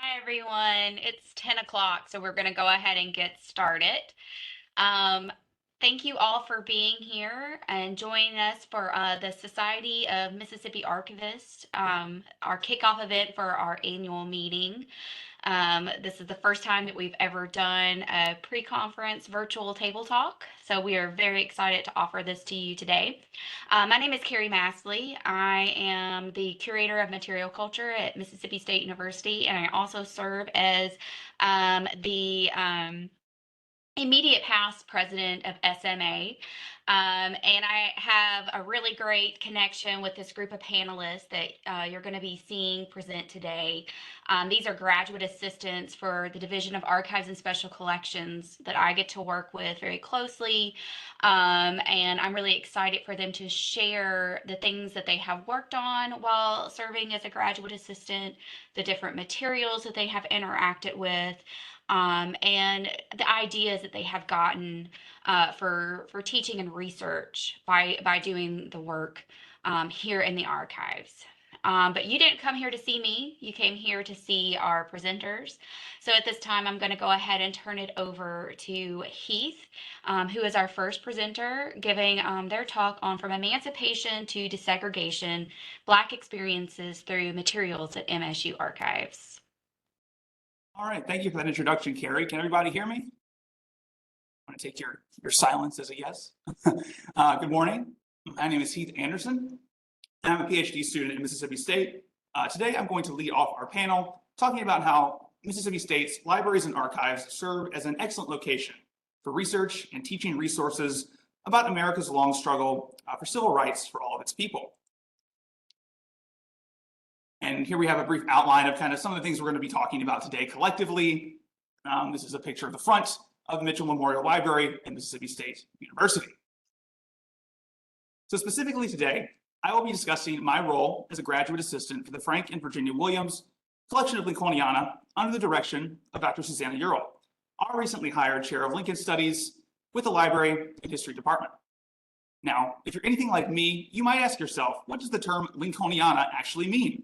Hi, everyone. It's 10 o'clock, so we're going to go ahead and get started. Um, Thank you all for being here and joining us for the Society of Mississippi Archivists, our kickoff event for our annual meeting. This is the first time that we've ever done a pre-conference virtual table talk, so we are very excited to offer this to you today. My name is Carrie Massley. I am the curator of material culture at Mississippi State University, and I also serve as the immediate past president of SMA. And I have a really great connection with this group of panelists that you're going to be seeing present today. These are graduate assistants for the Division of Archives and Special Collections that I get to work with very closely. And I'm really excited for them to share the things that they have worked on while serving as a graduate assistant, the different materials that they have interacted with, and the ideas that they have gotten for teaching and research by doing the work here in the archives. But you didn't come here to see me. You came here to see our presenters. So at this time, I'm going to go ahead and turn it over to Heath, who is our first presenter, giving their talk on From Emancipation to Desegregation, Black Experiences Through Materials at MSU Archives. All right, thank you for that introduction, Carrie. Can everybody hear me? I want to take your silence as a yes. Good morning. My name is Heath Anderson, and I'm a PhD student at Mississippi State. Today, I'm going to lead off our panel talking about how Mississippi State's libraries and archives serve as an excellent location for research and teaching resources about America's long struggle for civil rights for all of its people. And here we have a brief outline of kind of some of the things we're going to be talking about today collectively. This is a picture of the front of the Mitchell Memorial Library at Mississippi State University. So specifically today, I will be discussing my role as a graduate assistant for the Frank and Virginia Williams collection of Lincolniana under the direction of Dr. Susanna Ural, our recently hired chair of Lincoln Studies with the Library and History Department. Now, if you're anything like me, you might ask yourself, what does the term Lincolniana actually mean?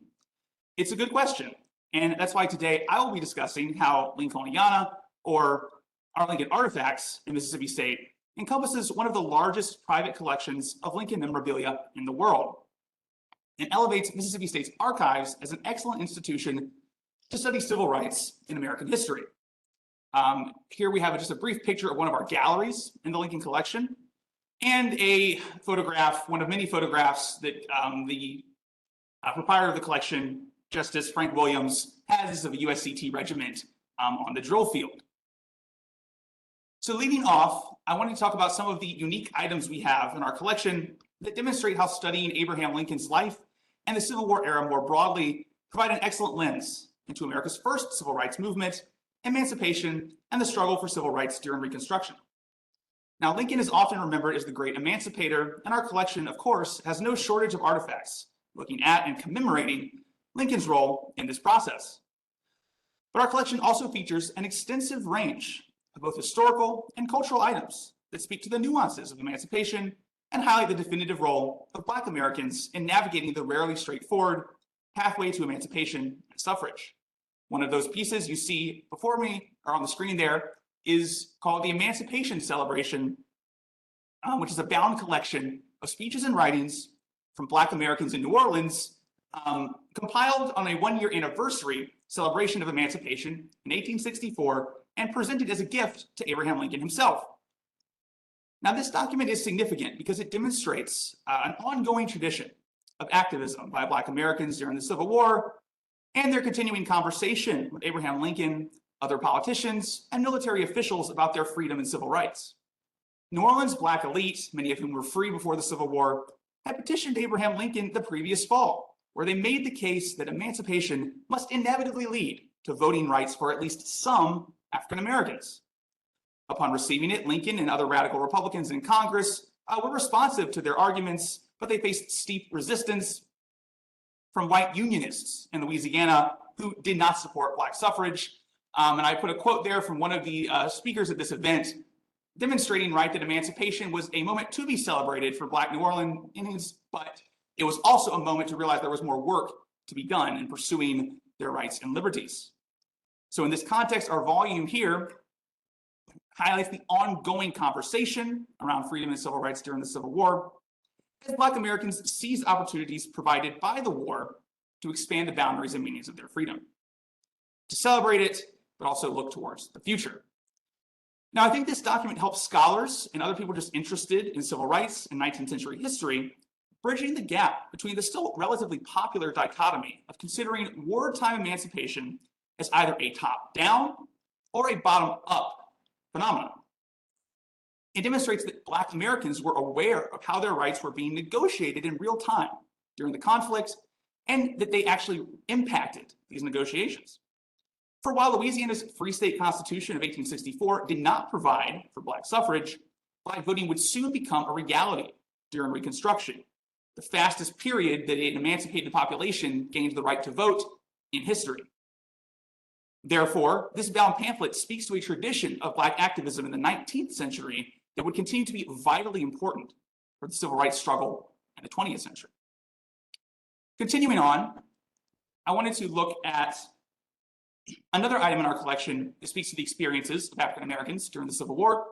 It's a good question, and that's why today I will be discussing how Lincolniana, or our Lincoln artifacts in Mississippi State, encompasses one of the largest private collections of Lincoln memorabilia in the world, and elevates Mississippi State's archives as an excellent institution to study civil rights in American history. Here we have just a brief picture of one of our galleries in the Lincoln collection, and a photograph, one of many photographs that the proprietor of the collection, Justice Frank Williams, has of a USCT regiment on the drill field. So leading off, I wanted to talk about some of the unique items we have in our collection that demonstrate how studying Abraham Lincoln's life and the Civil War era more broadly provide an excellent lens into America's first civil rights movement, emancipation, and the struggle for civil rights during Reconstruction. Now, Lincoln is often remembered as the great emancipator, and our collection, of course, has no shortage of artifacts looking at and commemorating Lincoln's role in this process. But our collection also features an extensive range of both historical and cultural items that speak to the nuances of emancipation and highlight the definitive role of Black Americans in navigating the rarely straightforward pathway to emancipation and suffrage. One of those pieces you see before me, or on the screen there, is called the Emancipation Celebration, which is a bound collection of speeches and writings from Black Americans in New Orleans, compiled on a one-year anniversary celebration of emancipation in 1864 and presented as a gift to Abraham Lincoln himself. Now, this document is significant because it demonstrates an ongoing tradition of activism by Black Americans during the Civil War and their continuing conversation with Abraham Lincoln, other politicians, and military officials about their freedom and civil rights. New Orleans Black elite, many of whom were free before the Civil War, had petitioned Abraham Lincoln the previous fall, where they made the case that emancipation must inevitably lead to voting rights for at least some African Americans. Upon receiving it, Lincoln and other radical Republicans in Congress were responsive to their arguments, but they faced steep resistance from white unionists in Louisiana who did not support Black suffrage. And I put a quote there from one of the speakers at this event, demonstrating, right, that emancipation was a moment to be celebrated for Black New Orleanians, but it was also a moment to realize there was more work to be done in pursuing their rights and liberties. So in this context, our volume here highlights the ongoing conversation around freedom and civil rights during the Civil War, as Black Americans seized opportunities provided by the war to expand the boundaries and meanings of their freedom, to celebrate it, but also look towards the future. Now, I think this document helps scholars and other people just interested in civil rights and 19th century history, bridging the gap between the still relatively popular dichotomy of considering wartime emancipation as either a top-down or a bottom-up phenomenon. It demonstrates that Black Americans were aware of how their rights were being negotiated in real time during the conflict, and that they actually impacted these negotiations. For while Louisiana's Free State Constitution of 1864 did not provide for Black suffrage, Black voting would soon become a reality during Reconstruction, the fastest period that an emancipated population gained the right to vote in history. Therefore, this bound pamphlet speaks to a tradition of Black activism in the 19th century that would continue to be vitally important for the civil rights struggle in the 20th century. Continuing on, I wanted to look at another item in our collection that speaks to the experiences of African Americans during the Civil War,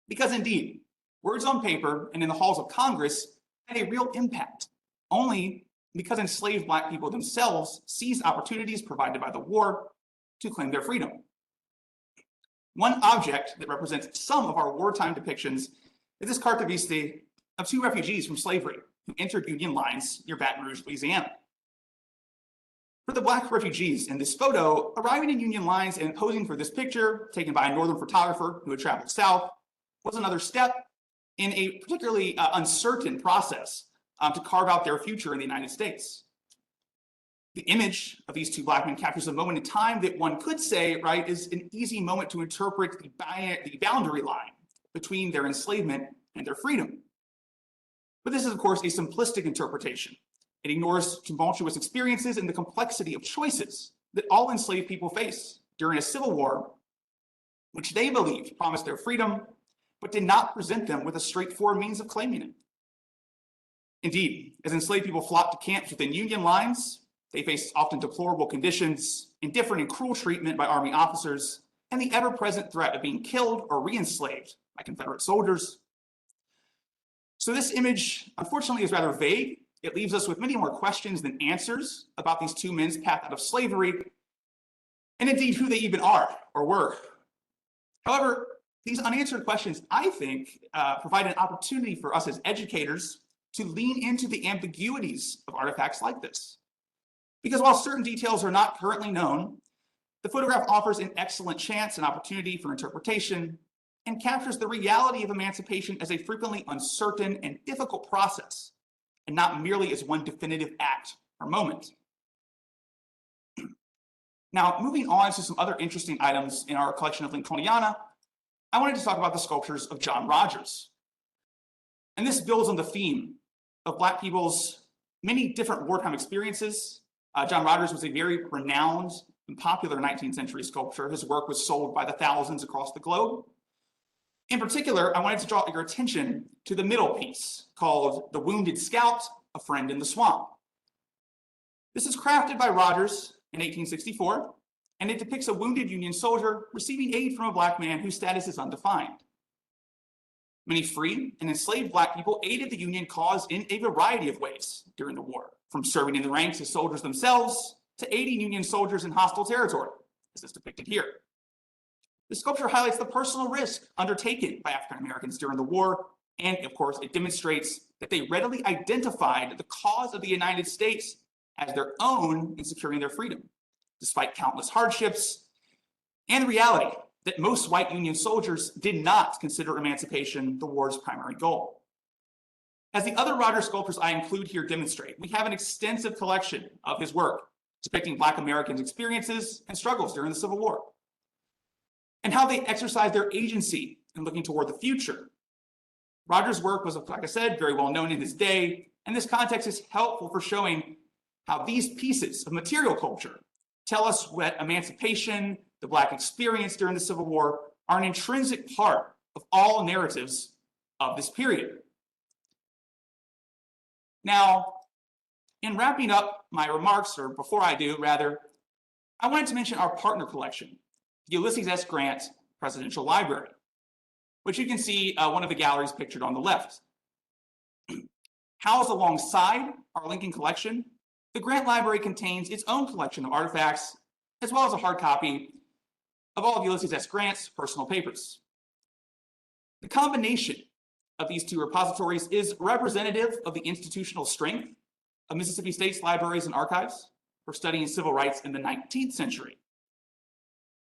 because indeed, words on paper and in the halls of Congress had a real impact, only because enslaved Black people themselves seized opportunities provided by the war to claim their freedom. One object that represents some of our wartime depictions is this carte viste of two refugees from slavery who entered Union lines near Baton Rouge, Louisiana. For the Black refugees in this photo, arriving in Union lines and posing for this picture, taken by a Northern photographer who had traveled south, was another step in a particularly uncertain process to carve out their future in the United States. The image of these two Black men captures a moment in time that one could say, right, is an easy moment to interpret the boundary line between their enslavement and their freedom. But this is, of course, a simplistic interpretation. It ignores tumultuous experiences and the complexity of choices that all enslaved people face during a civil war, which they believed promised their freedom, but did not present them with a straightforward means of claiming it. Indeed, as enslaved people flocked to camps within Union lines, they faced often deplorable conditions, indifferent and cruel treatment by Army officers, and the ever-present threat of being killed or re-enslaved by Confederate soldiers. So this image, unfortunately, is rather vague. It leaves us with many more questions than answers about these two men's path out of slavery, and indeed who they even are or were. However, these unanswered questions, I think, provide an opportunity for us as educators to lean into the ambiguities of artifacts like this. Because while certain details are not currently known, the photograph offers an excellent chance and opportunity for interpretation and captures the reality of emancipation as a frequently uncertain and difficult process, and not merely as one definitive act or moment. Now, moving on to some other interesting items in our collection of Lincolniana, I wanted to talk about the sculptures of John Rogers. And this builds on the theme of Black people's many different wartime experiences. John Rogers was a very renowned and popular 19th century sculptor. His work was sold by the thousands across the globe. In particular, I wanted to draw your attention to the middle piece called The Wounded Scout, A Friend in the Swamp. This is crafted by Rogers in 1864, and it depicts a wounded Union soldier receiving aid from a Black man whose status is undefined. Many free and enslaved Black people aided the Union cause in a variety of ways during the war, from serving in the ranks as soldiers themselves to aiding Union soldiers in hostile territory, as is depicted here. The sculpture highlights the personal risk undertaken by African Americans during the war, and of course, it demonstrates that they readily identified the cause of the United States as their own in securing their freedom, despite countless hardships, and the reality that most white Union soldiers did not consider emancipation the war's primary goal. As the other Rogers sculptures I include here demonstrate, we have an extensive collection of his work depicting Black Americans' experiences and struggles during the Civil War, and how they exercised their agency in looking toward the future. Rogers' work was, like I said, very well known in his day, and this context is helpful for showing how these pieces of material culture tell us what emancipation, the Black experience during the Civil War, are an intrinsic part of all narratives of this period. Now, in wrapping up my remarks, or before I do, rather, I wanted to mention our partner collection, the Ulysses S. Grant Presidential Library, which you can see one of the galleries pictured on the left. Housed alongside our Lincoln collection, the Grant Library contains its own collection of artifacts, as well as a hard copy of all of Ulysses S. Grant's personal papers. The combination of these two repositories is representative of the institutional strength of Mississippi State's libraries and archives for studying civil rights in the 19th century.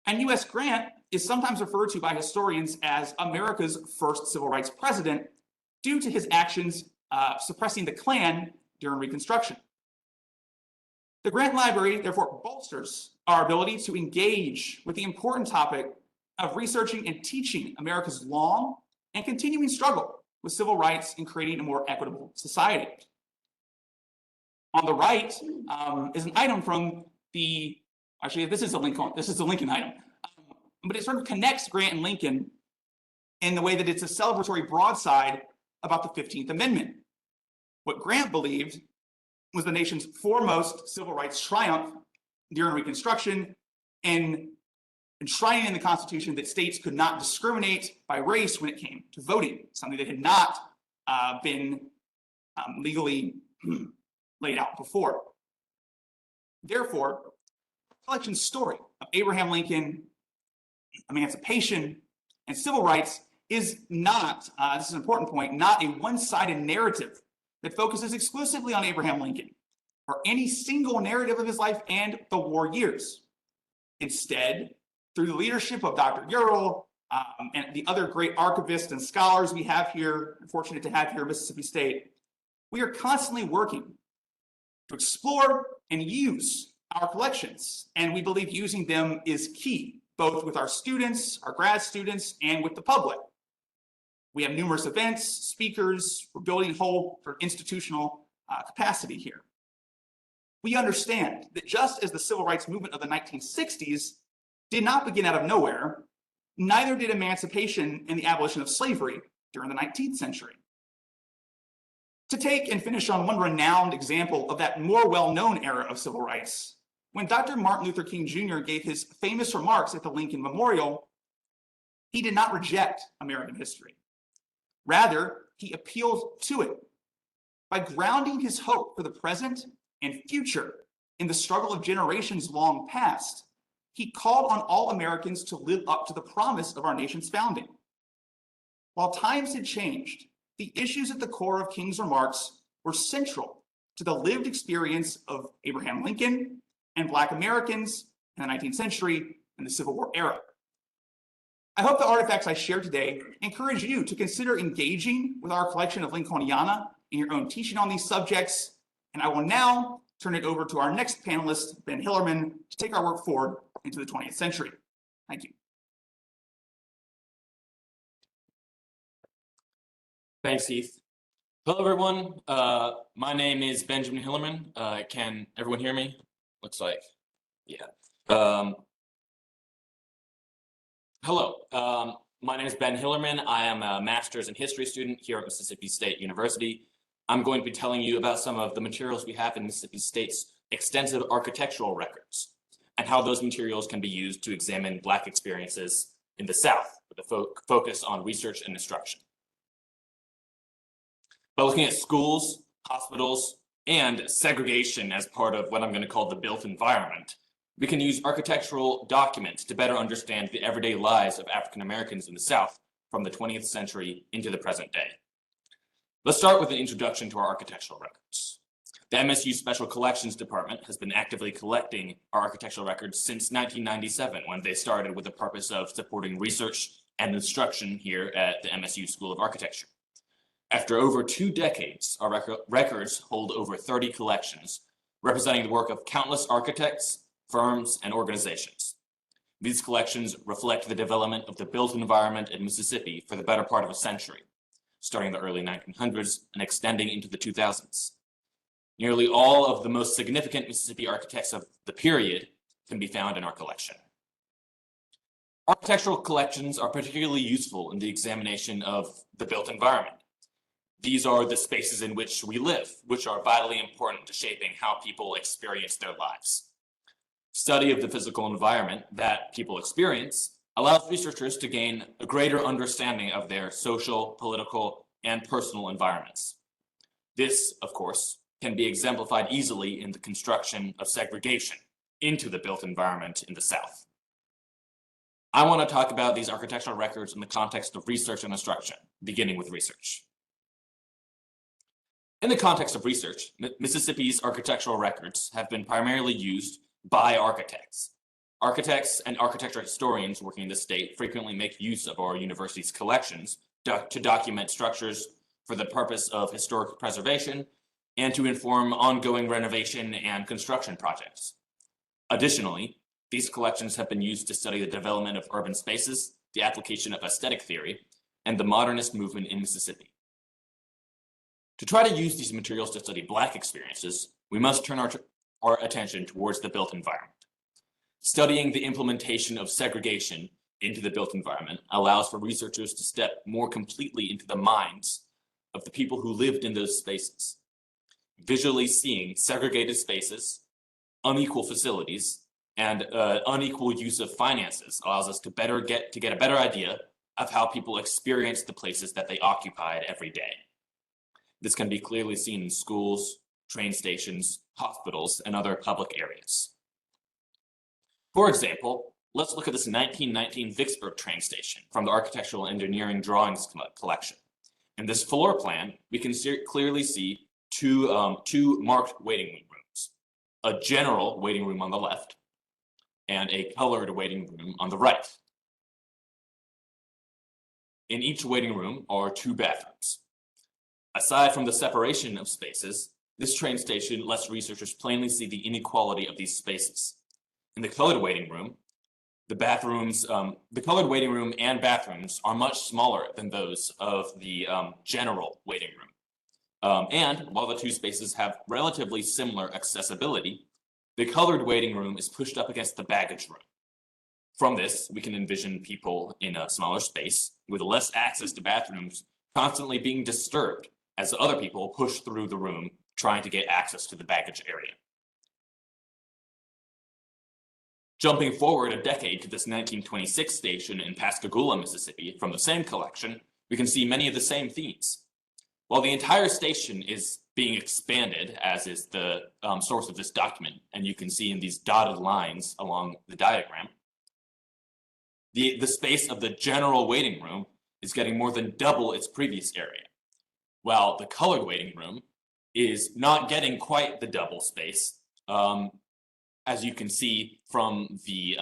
And U.S. Grant is sometimes referred to by historians as America's first civil rights president due to his actions suppressing the Klan during Reconstruction. The Grant Library, therefore, bolsters our ability to engage with the important topic of researching and teaching America's long and continuing struggle with civil rights and creating a more equitable society. On the right is an item from the, actually, this is a Lincoln item, but it sort of connects Grant and Lincoln in the way that it's a celebratory broadside about the 15th Amendment. What Grant believed was the nation's foremost civil rights triumph during Reconstruction and enshrining in the Constitution that states could not discriminate by race when it came to voting, something that had not been legally laid out before. Therefore, the collection's story of Abraham Lincoln, emancipation, and civil rights is not, this is an important point, not a one-sided narrative that focuses exclusively on Abraham Lincoln or any single narrative of his life and the war years. Instead, through the leadership of Dr. Ural and the other great archivists and scholars we have here, fortunate to have here at Mississippi State, we are constantly working to explore and use our collections, and we believe using them is key, both with our students, our grad students, and with the public. We have numerous events, speakers, we're building a whole institutional capacity here. We understand that just as the civil rights movement of the 1960s did not begin out of nowhere, neither did emancipation and the abolition of slavery during the 19th century. To take and finish on one renowned example of that more well-known era of civil rights, when Dr. Martin Luther King Jr. gave his famous remarks at the Lincoln Memorial, he did not reject American history. Rather, he appealed to it by grounding his hope for the present and future in the struggle of generations long past. He called on all Americans to live up to the promise of our nation's founding. While times had changed, the issues at the core of King's remarks were central to the lived experience of Abraham Lincoln and Black Americans in the 19th century and the Civil War era. I hope the artifacts I share today encourage you to consider engaging with our collection of Lincolniana in your own teaching on these subjects, and I will now turn it over to our next panelist, Ben Hillerman, to take our work forward into the 20th century. Thank you. Thanks, Heath. Hello, everyone. My name is Benjamin Hillerman. Can everyone hear me? Looks like, yeah. Hello, my name is Ben Hillerman. I am a master's in history student here at Mississippi State University. I'm going to be telling you about some of the materials we have in Mississippi State's extensive architectural records and how those materials can be used to examine Black experiences in the South with a focus on research and instruction. By looking at schools, hospitals, and segregation as part of what I'm going to call the built environment, we can use architectural documents to better understand the everyday lives of African Americans in the South from the 20th century into the present day. Let's start with an introduction to our architectural records. The MSU Special Collections Department has been actively collecting our architectural records since 1997, when they started with the purpose of supporting research and instruction here at the MSU School of Architecture. After over 2 decades, our records hold over 30 collections, representing the work of countless architects, firms, and organizations. These collections reflect the development of the built environment in Mississippi for the better part of a century, starting in the early 1900s and extending into the 2000s. Nearly all of the most significant Mississippi architects of the period can be found in our collection. Architectural collections are particularly useful in the examination of the built environment. These are the spaces in which we live, which are vitally important to shaping how people experience their lives. Study of the physical environment that people experience allows researchers to gain a greater understanding of their social, political, and personal environments. This, of course, can be exemplified easily in the construction of segregation into the built environment in the South. I want to talk about these architectural records in the context of research and instruction, beginning with research. In the context of research, Mississippi's architectural records have been primarily used by architects. Architects and architecture historians working in the state frequently make use of our university's collections to document structures for the purpose of historic preservation and to inform ongoing renovation and construction projects. Additionally, these collections have been used to study the development of urban spaces, the application of aesthetic theory, and the modernist movement in Mississippi. To try to use these materials to study Black experiences, we must turn our attention towards the built environment. Studying the implementation of segregation into the built environment allows for researchers to step more completely into the minds of the people who lived in those spaces. Visually seeing segregated spaces, unequal facilities, and unequal use of finances allows us to get a better idea of how people experience the places that they occupied every day. This can be clearly seen in schools, train stations, hospitals, and other public areas. For example, let's look at this 1919 Vicksburg train station from the Architectural Engineering Drawings Collection. In this floor plan, we can clearly see two marked waiting rooms, a general waiting room on the left, and a colored waiting room on the right. In each waiting room are 2 bathrooms. Aside from the separation of spaces, this train station lets researchers plainly see the inequality of these spaces. In the colored waiting room, the colored waiting room and bathrooms are much smaller than those of the general waiting room. And while the 2 spaces have relatively similar accessibility, the colored waiting room is pushed up against the baggage room. From this, we can envision people in a smaller space with less access to bathrooms constantly being disturbed as other people push through the room trying to get access to the baggage area. Jumping forward a decade to this 1926 station in Pascagoula, Mississippi, from the same collection, we can see many of the same themes. While the entire station is being expanded, as is the source of this document, and you can see in these dotted lines along the diagram, the space of the general waiting room is getting more than double its previous area, while the colored waiting room is not getting quite the double space, as you can see from the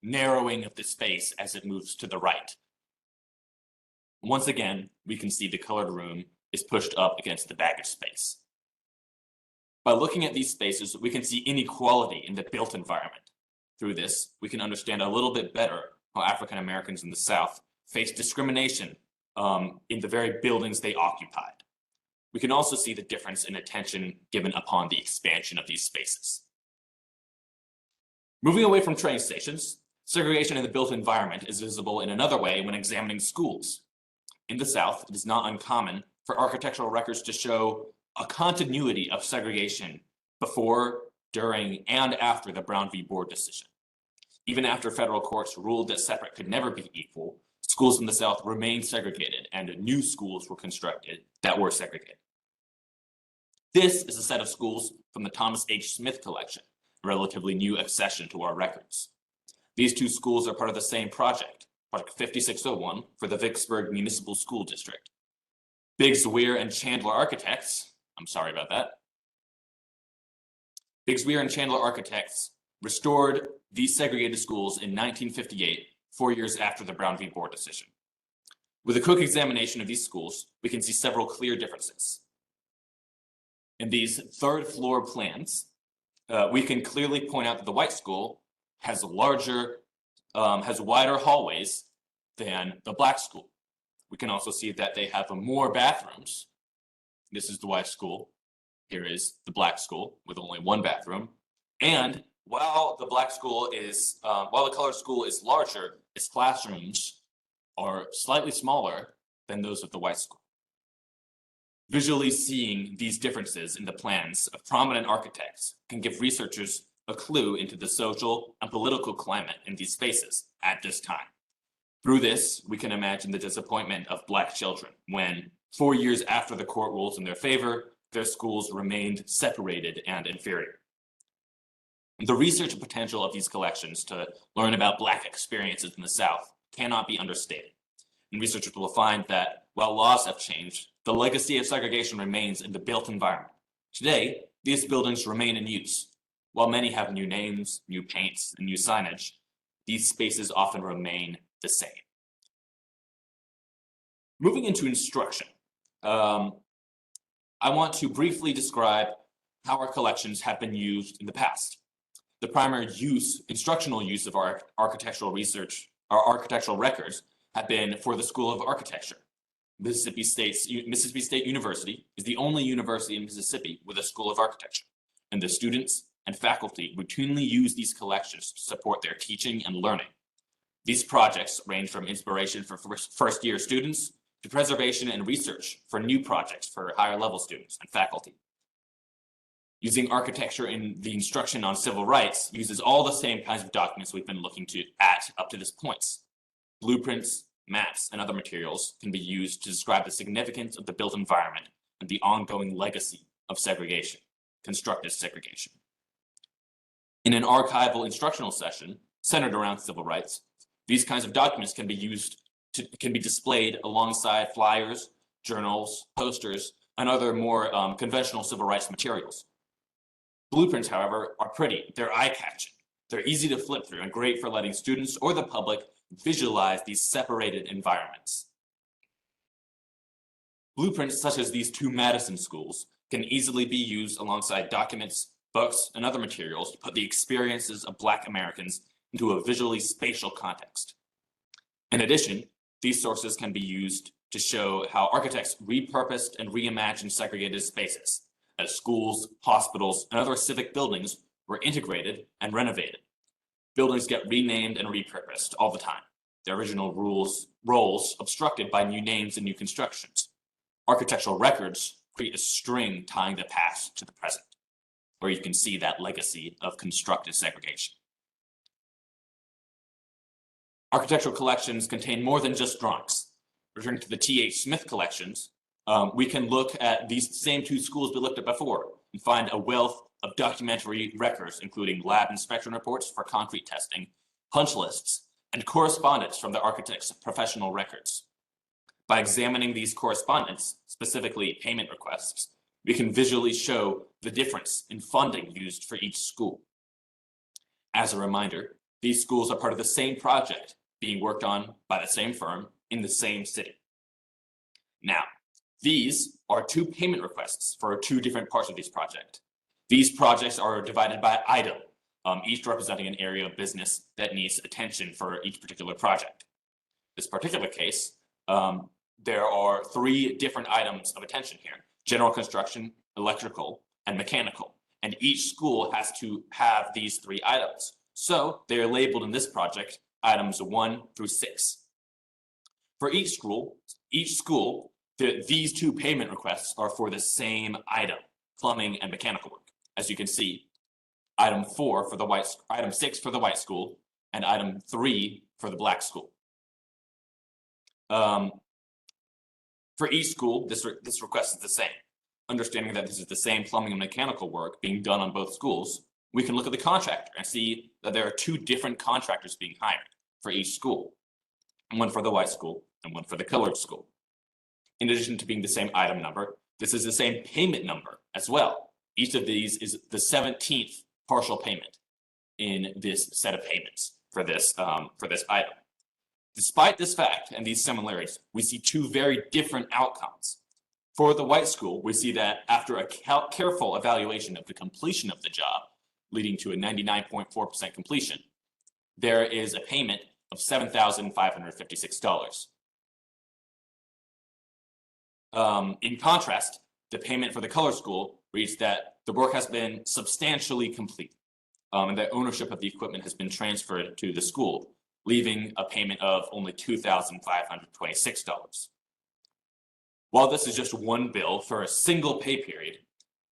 narrowing of the space as it moves to the right. Once again, we can see the colored room is pushed up against the baggage space. By looking at these spaces, we can see inequality in the built environment. Through this, we can understand a little bit better how African Americans in the South face discrimination in the very buildings they occupied. We can also see the difference in attention given upon the expansion of these spaces. Moving away from train stations, segregation in the built environment is visible in another way when examining schools. In the South, it is not uncommon for architectural records to show a continuity of segregation before, during, and after the Brown v. Board decision. Even after federal courts ruled that separate could never be equal, schools in the South remained segregated and new schools were constructed that were segregated. This is a set of schools from the Thomas H. Smith collection, a relatively new accession to our records. These 2 schools are part of the same project, Project 5601 for the Vicksburg Municipal School District. Biggs, Weir, and Chandler Architects, I'm sorry about that. Biggs, Weir, and Chandler Architects restored these segregated schools in 1958, 4 years after the Brown v. Board decision. With a quick examination of these schools, we can see several clear differences. In these 3rd floor plans, we can clearly point out that the white school has wider hallways than the black school. We can also see that they have more bathrooms. This is the white school. Here is the black school with only 1 bathroom. And while the colored school is larger, its classrooms are slightly smaller than those of the white school. Visually seeing these differences in the plans of prominent architects can give researchers a clue into the social and political climate in these spaces at this time. Through this, we can imagine the disappointment of Black children when, 4 years after the court rules in their favor, their schools remained separated and inferior. The research potential of these collections to learn about Black experiences in the South cannot be understated. And researchers will find that while laws have changed, the legacy of segregation remains in the built environment. Today, these buildings remain in use. While many have new names, new paints, and new signage, these spaces often remain the same. Moving into instruction, I want to briefly describe how our collections have been used in the past. The primary instructional use of our architectural research, our architectural records, have been for the School of Architecture. Mississippi State University is the only university in Mississippi with a School of Architecture, and the students and faculty routinely use these collections to support their teaching and learning. These projects range from inspiration for first-year students to preservation and research for new projects for higher level students and faculty. Using architecture in the instruction on civil rights uses all the same kinds of documents we've been looking at up to this point. Blueprints, maps, and other materials can be used to describe the significance of the built environment and the ongoing legacy of segregation, constructive segregation. In an archival instructional session centered around civil rights, these kinds of documents can be displayed alongside flyers, journals, posters, and other more conventional civil rights materials. Blueprints, however, are pretty. They're eye-catching. They're easy to flip through and great for letting students or the public visualize these separated environments. Blueprints such as these two Madison schools can easily be used alongside documents, books, and other materials to put the experiences of Black Americans into a visually spatial context. In addition, these sources can be used to show how architects repurposed and reimagined segregated spaces as schools, hospitals, and other civic buildings were integrated and renovated. Buildings get renamed and repurposed all the time, their original roles obstructed by new names and new constructions. Architectural records create a string tying the past to the present, where you can see that legacy of constructive segregation. Architectural collections contain more than just drawings. Returning to the T.H. Smith collections, we can look at these same two schools we looked at before and find a wealth of documentary records, including lab inspection reports for concrete testing, punch lists, and correspondence from the architect's professional records. By examining these correspondence, specifically payment requests, we can visually show the difference in funding used for each school. As a reminder, these schools are part of the same project being worked on by the same firm in the same city. Now, these are two payment requests for two different parts of this project. These projects are divided by item, each representing an area of business that needs attention for each particular project. This particular case, there are three different items of attention here: general construction, electrical, and mechanical. And each school has to have these three items. So they are labeled in this project items 1 through 6. For each school, these two payment requests are for the same item, plumbing and mechanical work. As you can see, item 6 for the white school, and item 3 for the Black school. For each school, this request is the same. Understanding that this is the same plumbing and mechanical work being done on both schools, we can look at the contractor and see that there are two different contractors being hired for each school, one for the white school and one for the colored school. In addition to being the same item number, this is the same payment number as well. Each of these is the 17th partial payment in this set of payments for this item. Despite this fact and these similarities, we see two very different outcomes. For the white school, we see that after a careful evaluation of the completion of the job, leading to a 99.4% completion, there is a payment of $7,556. In contrast, the payment for the color school reads that the work has been substantially complete, and that ownership of the equipment has been transferred to the school, leaving a payment of only $2,526. While this is just one bill for a single pay period,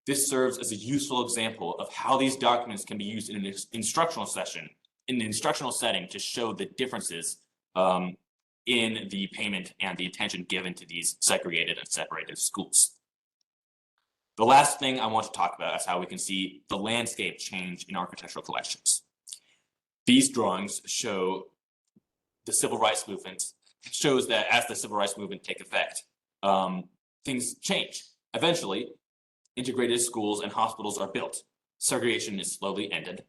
This serves as a useful example of how these documents can be used in an instructional setting to show the differences in the payment and the attention given to these segregated and separated schools. The last thing I want to talk about is how we can see the landscape change in architectural collections. These drawings show the civil rights movement, shows that as the civil rights movement take effect, things change. Eventually, integrated schools and hospitals are built. Segregation is slowly ended.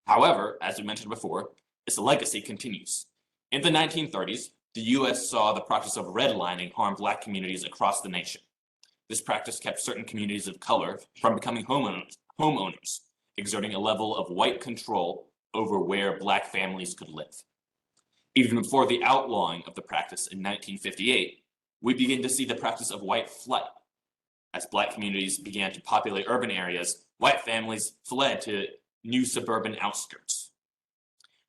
However, as we mentioned before, its legacy continues. In the 1930s, the US saw the practice of redlining harm Black communities across the nation. This practice kept certain communities of color from becoming homeowners, exerting a level of white control over where Black families could live. Even before the outlawing of the practice in 1958, we begin to see the practice of white flight. As Black communities began to populate urban areas, white families fled to new suburban outskirts.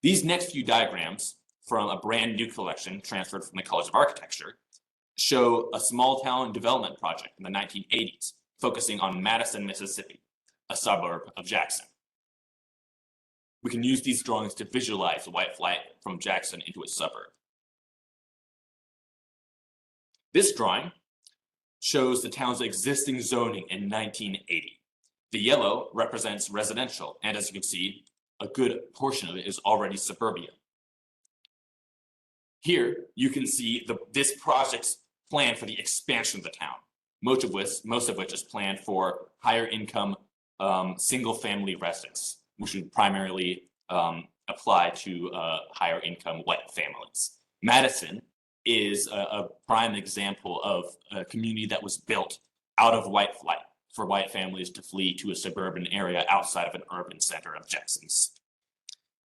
These next few diagrams from a brand new collection transferred from the College of Architecture show a small town development project in the 1980s, focusing on Madison, Mississippi, a suburb of Jackson. We can use these drawings to visualize the white flight from Jackson into a suburb. This drawing shows the town's existing zoning in 1980. The yellow represents residential, and as you can see, a good portion of it is already suburbia. Here, you can see this project's plan for the expansion of the town, most of which is planned for higher income single family residents, which would primarily apply to higher income white families. Madison is a prime example of a community that was built out of white flight for white families to flee to a suburban area outside of an urban center of Jackson's.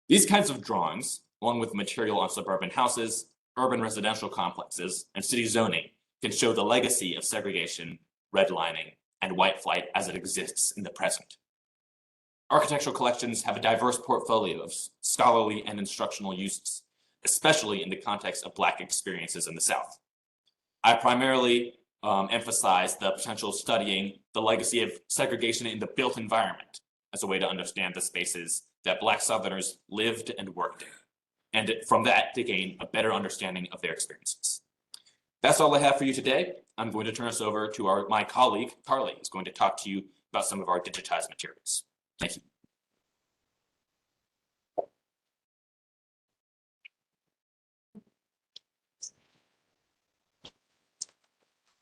These kinds of drawings, along with material on suburban houses, urban residential complexes, and city zoning, can show the legacy of segregation, redlining, and white flight as it exists in the present. Architectural collections have a diverse portfolio of scholarly and instructional uses, especially in the context of Black experiences in the South. I primarily emphasize the potential of studying the legacy of segregation in the built environment as a way to understand the spaces that Black Southerners lived and worked in, and from that to gain a better understanding of their experiences. That's all I have for you today. I'm going to turn us over to my colleague, Carly, who's going to talk to you about some of our digitized materials. Thank you.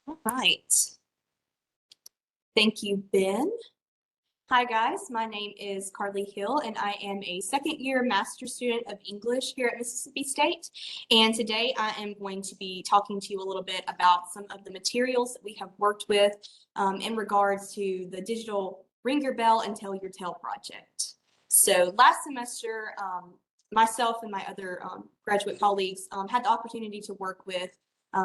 All right. Thank you, Ben. Hi, guys. My name is Carly Hill, and I am a second-year master's student of English here at Mississippi State. And today I am going to be talking to you a little bit about some of the materials that we have worked with in regards to the digital Ring Your Bell and Tell Your Tale project. So last semester, myself and my other graduate colleagues had the opportunity to work with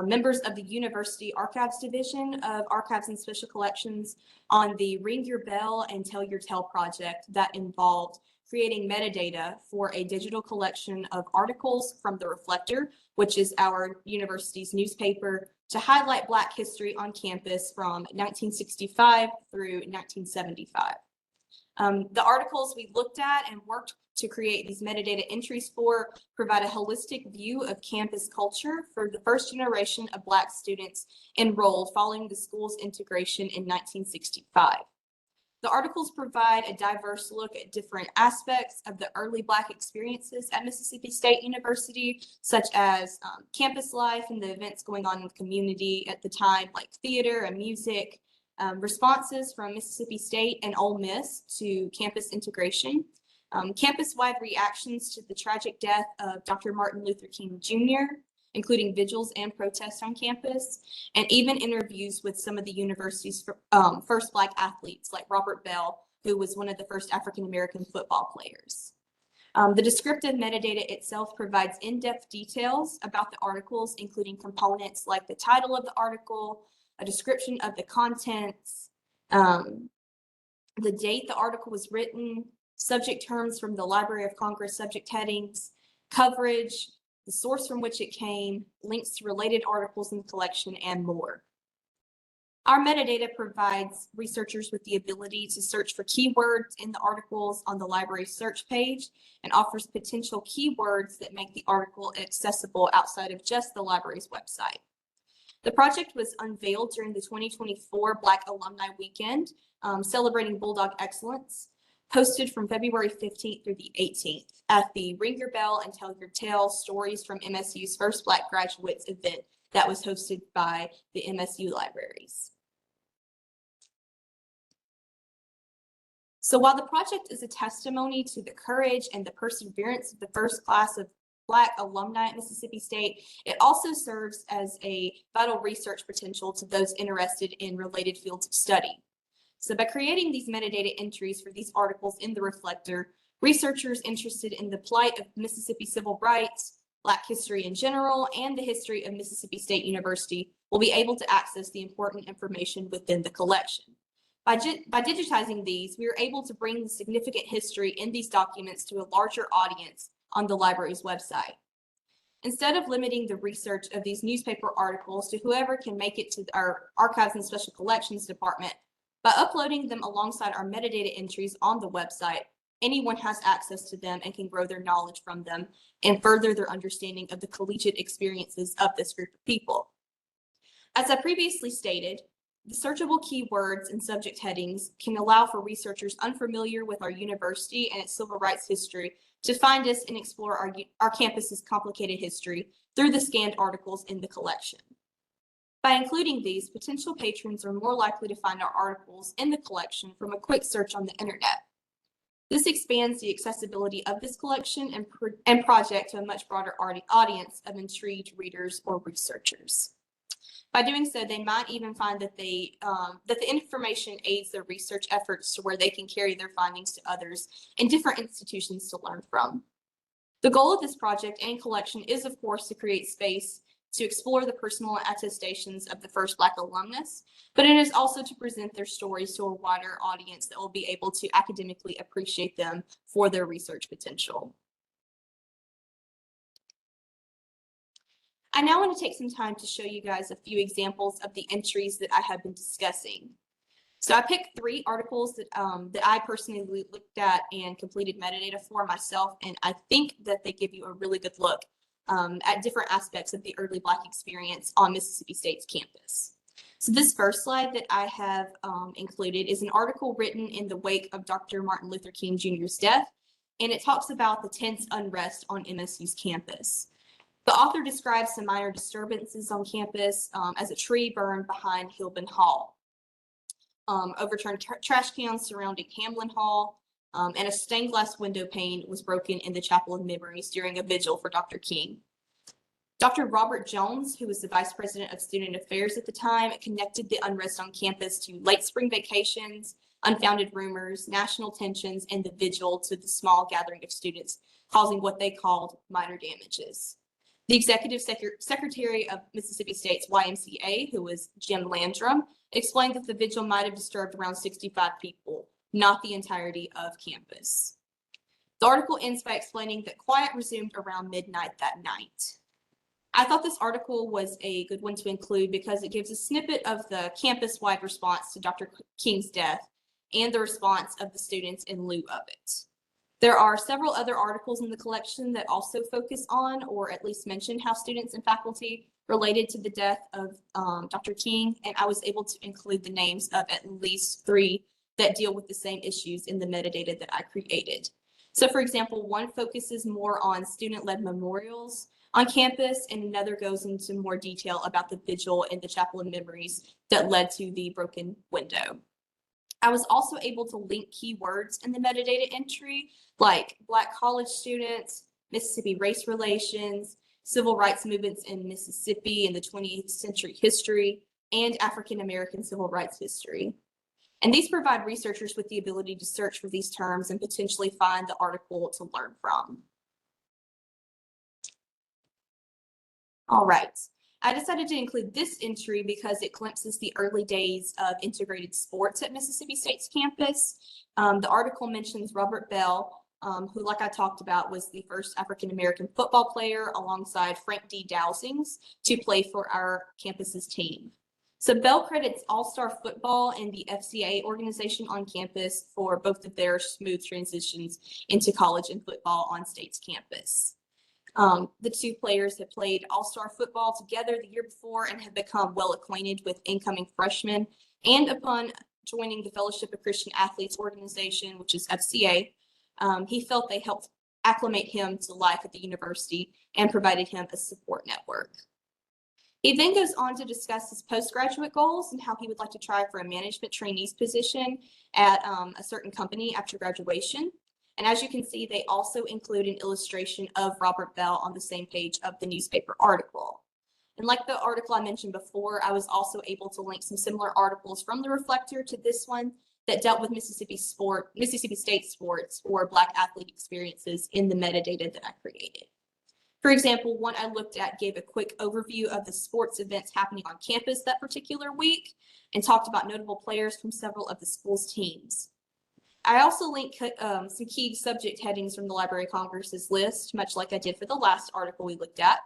members of the University Archives Division of Archives and Special Collections on the Ring Your Bell and Tell Your Tale project that involved creating metadata for a digital collection of articles from the Reflector, which is our university's newspaper, to highlight Black history on campus from 1965 through 1975. The articles we looked at and worked to create these metadata entries for provide a holistic view of campus culture for the first generation of Black students enrolled following the school's integration in 1965. The articles provide a diverse look at different aspects of the early Black experiences at Mississippi State University, such as campus life and the events going on in the community at the time, like theater and music, responses from Mississippi State and Ole Miss to campus integration, campus-wide reactions to the tragic death of Dr. Martin Luther King Jr., including vigils and protests on campus, and even interviews with some of the university's first Black athletes, like Robert Bell, who was one of the first African-American football players. The descriptive metadata itself provides in-depth details about the articles, including components like the title of the article, a description of the contents, the date the article was written, subject terms from the Library of Congress subject headings, coverage, the source from which it came, links to related articles in the collection, and more. Our metadata provides researchers with the ability to search for keywords in the articles on the library search page and offers potential keywords that make the article accessible outside of just the library's website. The project was unveiled during the 2024 Black Alumni Weekend, celebrating Bulldog Excellence, hosted from February 15th through the 18th at the Ring Your Bell and Tell Your Tale Stories from MSU's First Black Graduates event that was hosted by the MSU libraries. So while the project is a testimony to the courage and the perseverance of the first class of Black alumni at Mississippi State, it also serves as a vital research potential to those interested in related fields of study. So by creating these metadata entries for these articles in the Reflector, researchers interested in the plight of Mississippi civil rights, Black history in general, and the history of Mississippi State University will be able to access the important information within the collection. By digitizing these, we are able to bring the significant history in these documents to a larger audience on the library's website. Instead of limiting the research of these newspaper articles to whoever can make it to our Archives and Special Collections department, by uploading them alongside our metadata entries on the website, anyone has access to them and can grow their knowledge from them and further their understanding of the collegiate experiences of this group of people. As I previously stated, the searchable keywords and subject headings can allow for researchers unfamiliar with our university and its civil rights history to find us and explore our campus's complicated history through the scanned articles in the collection. By including these, potential patrons are more likely to find our articles in the collection from a quick search on the internet. This expands the accessibility of this collection and project to a much broader audience of intrigued readers or researchers. By doing so, they might even find that the information aids their research efforts to where they can carry their findings to others in different institutions to learn from. The goal of this project and collection is, of course, to create space to explore the personal attestations of the first Black alumnus, but it is also to present their stories to a wider audience that will be able to academically appreciate them for their research potential. I now want to take some time to show you guys a few examples of the entries that I have been discussing. So I picked 3 articles that I personally looked at and completed metadata for myself, and I think that they give you a really good look at different aspects of the early Black experience on Mississippi State's campus. So this first slide that I have included is an article written in the wake of Dr. Martin Luther King Jr.'s death, and it talks about the tense unrest on MSU's campus. The author describes some minor disturbances on campus as a tree burned behind Hilbin Hall, overturned trash cans surrounding Hamlin Hall, and a stained glass window pane was broken in the Chapel of Memories during a vigil for Dr. King. Dr. Robert Jones, who was the Vice President of Student Affairs at the time, connected the unrest on campus to late spring vacations, unfounded rumors, national tensions, and the vigil to the small gathering of students, causing what they called minor damages. The executive secretary of Mississippi State's YMCA, who was Jim Landrum, explained that the vigil might have disturbed around 65 people, not the entirety of campus. The article ends by explaining that quiet resumed around midnight that night. I thought this article was a good one to include because it gives a snippet of the campus-wide response to Dr. King's death and the response of the students in lieu of it. There are several other articles in the collection that also focus on, or at least mention, how students and faculty related to the death of Dr. King, and I was able to include the names of at least 3 that deal with the same issues in the metadata that I created. So for example, one focuses more on student-led memorials on campus, and another goes into more detail about the vigil in the Chapel of Memories that led to the broken window. I was also able to link keywords in the metadata entry, like Black college students, Mississippi race relations, civil rights movements in Mississippi in the 20th century history, and African American civil rights history. And these provide researchers with the ability to search for these terms and potentially find the article to learn from. All right. I decided to include this entry because it glimpses the early days of integrated sports at Mississippi State's campus. The article mentions Robert Bell, who, like I talked about, was the first African-American football player alongside Frank D. Dowsings to play for our campus's team. So Bell credits All-Star Football and the FCA organization on campus for both of their smooth transitions into college and football on State's campus. The two players have played All-Star Football together the year before and have become well acquainted with incoming freshmen. And upon joining the Fellowship of Christian Athletes organization, which is FCA, he felt they helped acclimate him to life at the university and provided him a support network. He then goes on to discuss his postgraduate goals and how he would like to try for a management trainee's position at a certain company after graduation. And as you can see, they also include an illustration of Robert Bell on the same page of the newspaper article. And like the article I mentioned before, I was also able to link some similar articles from the Reflector to this one that dealt with Mississippi State sports or Black athlete experiences in the metadata that I created. For example, one I looked at gave a quick overview of the sports events happening on campus that particular week and talked about notable players from several of the school's teams. I also linked some key subject headings from the Library of Congress's list, much like I did for the last article we looked at.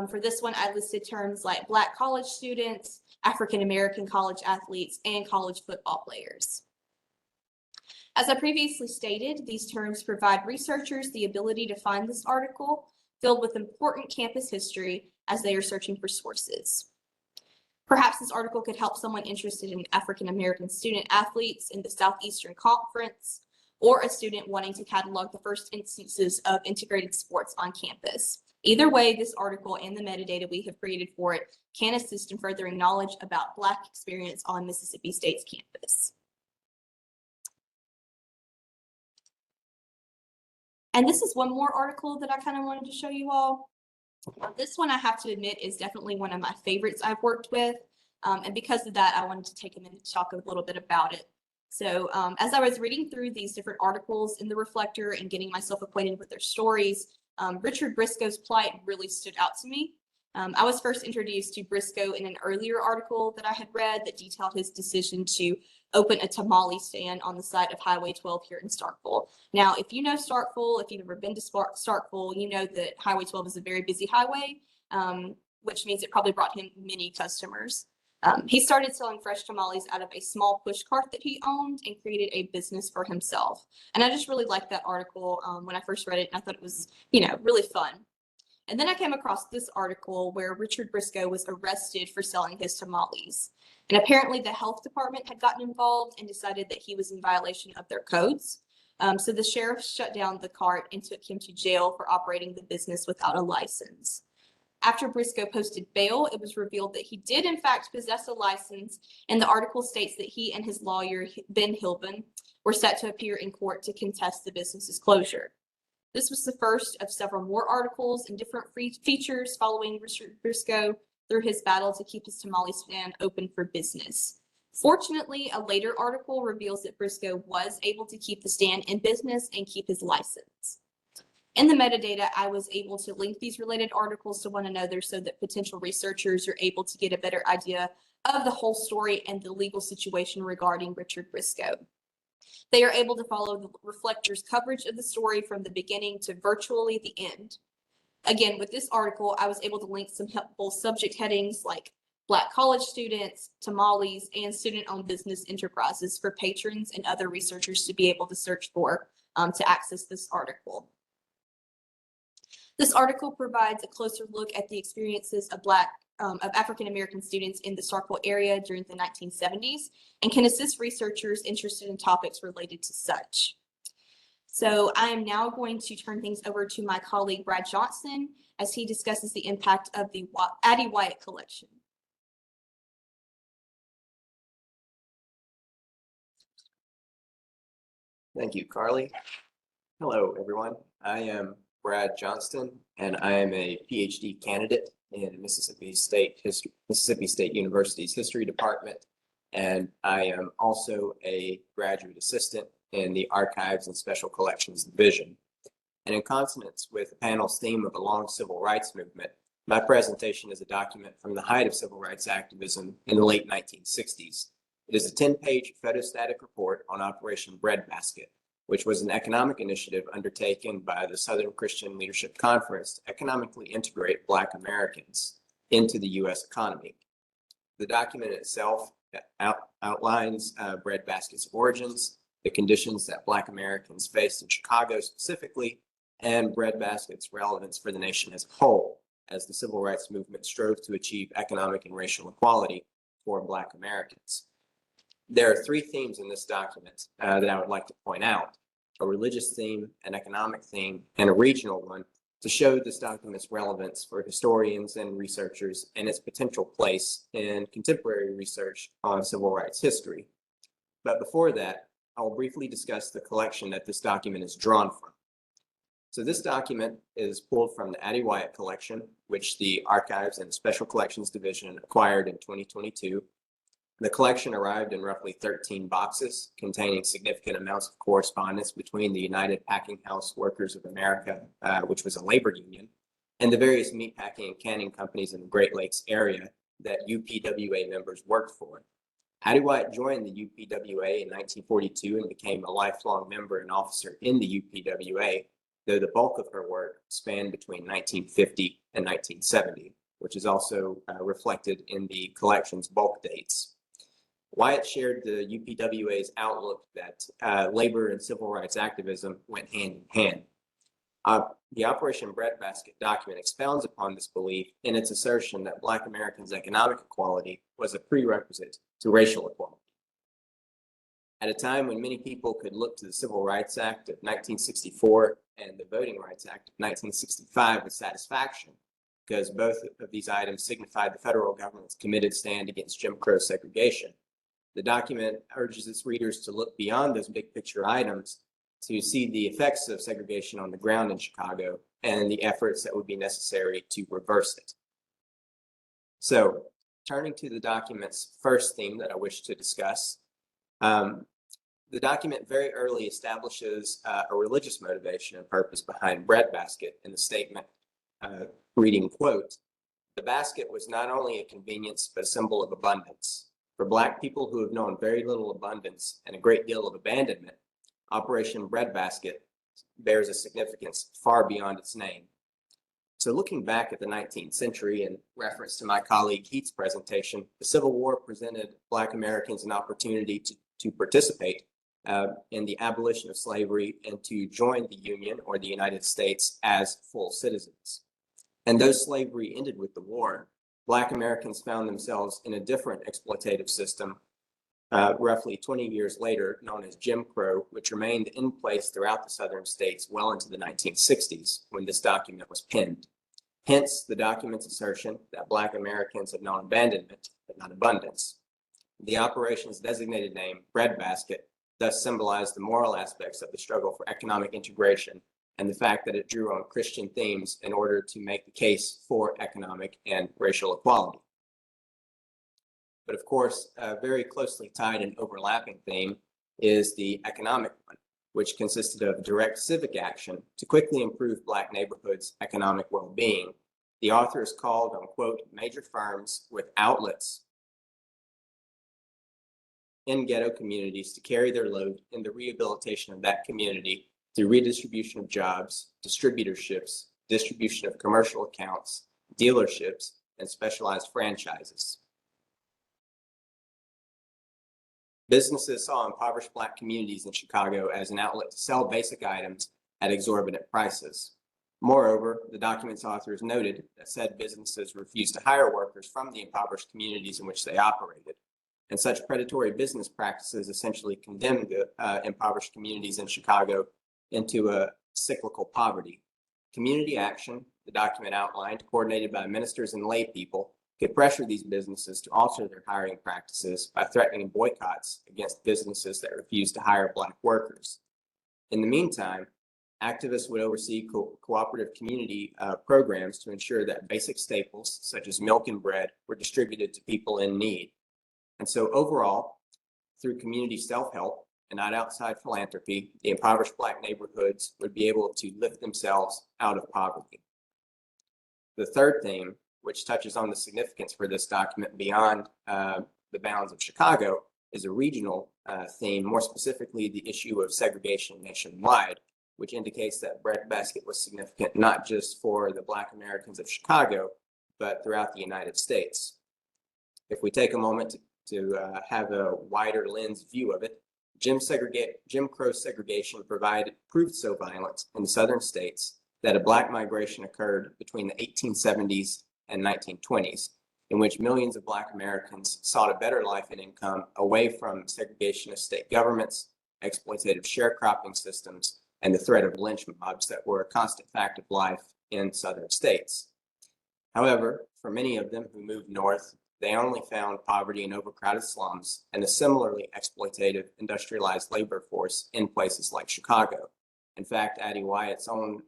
For this one, I listed terms like Black college students, African-American college athletes, and college football players. As I previously stated, these terms provide researchers the ability to find this article filled with important campus history as they are searching for sources. Perhaps this article could help someone interested in African-American student athletes in the Southeastern Conference, or a student wanting to catalog the first instances of integrated sports on campus. Either way, this article and the metadata we have created for it can assist in furthering knowledge about Black experience on Mississippi State's campus. And this is one more article that I kind of wanted to show you all. This one, I have to admit, is definitely one of my favorites I've worked with. And because of that, I wanted to take a minute to talk a little bit about it. So as I was reading through these different articles in the Reflector and getting myself acquainted with their stories, Richard Briscoe's plight really stood out to me. I was first introduced to Briscoe in an earlier article that I had read that detailed his decision to open a tamale stand on the site of Highway 12 here in Starkville. Now, if you know Starkville, if you've ever been to Starkville, you know that Highway 12 is a very busy highway, which means it probably brought him many customers. He started selling fresh tamales out of a small push cart that he owned and created a business for himself. And I just really liked that article when I first read it, and I thought it was, really fun. And then I came across this article where Richard Briscoe was arrested for selling his tamales. And apparently the health department had gotten involved and decided that he was in violation of their codes. So the sheriff shut down the cart and took him to jail for operating the business without a license. After Briscoe posted bail, it was revealed that he did in fact possess a license, and the article states that he and his lawyer, Ben Hilbin, were set to appear in court to contest the business's closure. This was the first of several more articles and different features following Richard Briscoe through his battle to keep his tamale stand open for business. Fortunately, a later article reveals that Briscoe was able to keep the stand in business and keep his license. In the metadata, I was able to link these related articles to one another so that potential researchers are able to get a better idea of the whole story and the legal situation regarding Richard Briscoe. They are able to follow the Reflector's coverage of the story from the beginning to virtually the end. Again, with this article, I was able to link some helpful subject headings like Black college students, tamales, and student-owned business enterprises for patrons and other researchers to be able to search for to access this article. This article provides a closer look at the experiences of African-American students in the Starkville area during the 1970s and can assist researchers interested in topics related to such. So I am now going to turn things over to my colleague, Brad Johnson, as he discusses the impact of the Addie Wyat collection. Thank you, Carly. Hello, everyone. I am Brad Johnston, and I am a PhD candidate in Mississippi State University's History Department, and I am also a graduate assistant in the Archives and Special Collections Division. And in consonance with the panel's theme of a long civil rights movement, my presentation is a document from the height of civil rights activism in the late 1960s. It is a 10-page photostatic report on Operation Breadbasket, which was an economic initiative undertaken by the Southern Christian Leadership Conference to economically integrate Black Americans into the U.S. economy. The document itself outlines breadbasket's origins, the conditions that Black Americans faced in Chicago specifically, and breadbasket's relevance for the nation as a whole, as the civil rights movement strove to achieve economic and racial equality for Black Americans. There are three themes in this document that I would like to point out: a religious theme, an economic theme, and a regional one, to show this document's relevance for historians and researchers and its potential place in contemporary research on civil rights history. But before that, I will briefly discuss the collection that this document is drawn from. So this document is pulled from the Addie Wyat collection, which the Archives and Special Collections Division acquired in 2022. The collection arrived in roughly 13 boxes containing significant amounts of correspondence between the United Packing House Workers of America, which was a labor union, and the various meatpacking and canning companies in the Great Lakes area that UPWA members worked for. Addie Wyat joined the UPWA in 1942 and became a lifelong member and officer in the UPWA, though the bulk of her work spanned between 1950 and 1970, which is also reflected in the collection's bulk dates. Wyat shared the UPWA's outlook that labor and civil rights activism went hand in hand. The Operation Breadbasket document expounds upon this belief in its assertion that Black Americans' economic equality was a prerequisite to racial equality. At a time when many people could look to the Civil Rights Act of 1964 and the Voting Rights Act of 1965 with satisfaction, because both of these items signified the federal government's committed stand against Jim Crow segregation, the document urges its readers to look beyond those big picture items to see the effects of segregation on the ground in Chicago and the efforts that would be necessary to reverse it. So, turning to the document's first theme that I wish to discuss, the document very early establishes a religious motivation and purpose behind breadbasket in the statement, reading, quote, "The basket was not only a convenience, but a symbol of abundance. For Black people who have known very little abundance and a great deal of abandonment, Operation Breadbasket bears a significance far beyond its name." So looking back at the 19th century, in reference to my colleague Heath's presentation, the Civil War presented Black Americans an opportunity to participate in the abolition of slavery and to join the Union or the United States as full citizens. And though slavery ended with the war, Black Americans found themselves in a different exploitative system roughly 20 years later, known as Jim Crow, which remained in place throughout the southern states well into the 1960s when this document was penned. Hence, the document's assertion that Black Americans had known abandonment, but not abundance. The operation's designated name, Breadbasket, thus symbolized the moral aspects of the struggle for economic integration and the fact that it drew on Christian themes in order to make the case for economic and racial equality. But of course, a very closely tied and overlapping theme is the economic one, which consisted of direct civic action to quickly improve Black neighborhoods' economic well-being. The authors called on, quote, major firms with outlets in ghetto communities to carry their load in the rehabilitation of that community through redistribution of jobs, distributorships, distribution of commercial accounts, dealerships, and specialized franchises. Businesses saw impoverished Black communities in Chicago as an outlet to sell basic items at exorbitant prices. Moreover, the document's authors noted that said businesses refused to hire workers from the impoverished communities in which they operated, and such predatory business practices essentially condemned the impoverished communities in Chicago into a cyclical poverty. Community action, the document outlined, coordinated by ministers and lay people, could pressure these businesses to alter their hiring practices by threatening boycotts against businesses that refused to hire Black workers. In the meantime, activists would oversee cooperative community programs to ensure that basic staples, such as milk and bread, were distributed to people in need. And so overall, through community self-help and not outside philanthropy, the impoverished Black neighborhoods would be able to lift themselves out of poverty. The third theme, which touches on the significance for this document beyond the bounds of Chicago, is a regional theme, more specifically the issue of segregation nationwide, which indicates that breadbasket was significant not just for the Black Americans of Chicago, but throughout the United States. if we take a moment to have a wider lens view of it, Jim Crow segregation proved so violent in the southern states that a Black migration occurred between the 1870s and 1920s, in which millions of Black Americans sought a better life and income away from segregationist state governments, exploitative sharecropping systems, and the threat of lynch mobs that were a constant fact of life in southern states. However, for many of them who moved north, they only found poverty in overcrowded slums and a similarly exploitative industrialized labor force in places like Chicago. In fact, Addie Wyat's own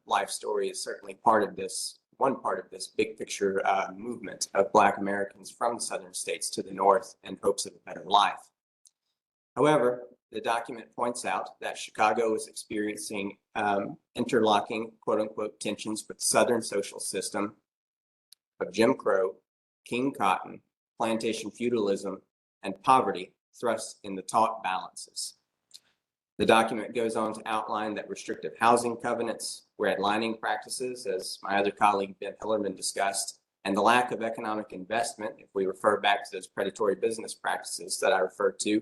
life story is certainly one part of this big picture movement of Black Americans from the southern states to the north in hopes of a better life. However, the document points out that Chicago is experiencing interlocking, quote unquote, tensions with the southern social system of Jim Crow, King Cotton, plantation feudalism, and poverty thrust in the taut balances. The document goes on to outline that restrictive housing covenants, redlining practices, as my other colleague Ben Hillerman discussed, and the lack of economic investment, if we refer back to those predatory business practices that I referred to,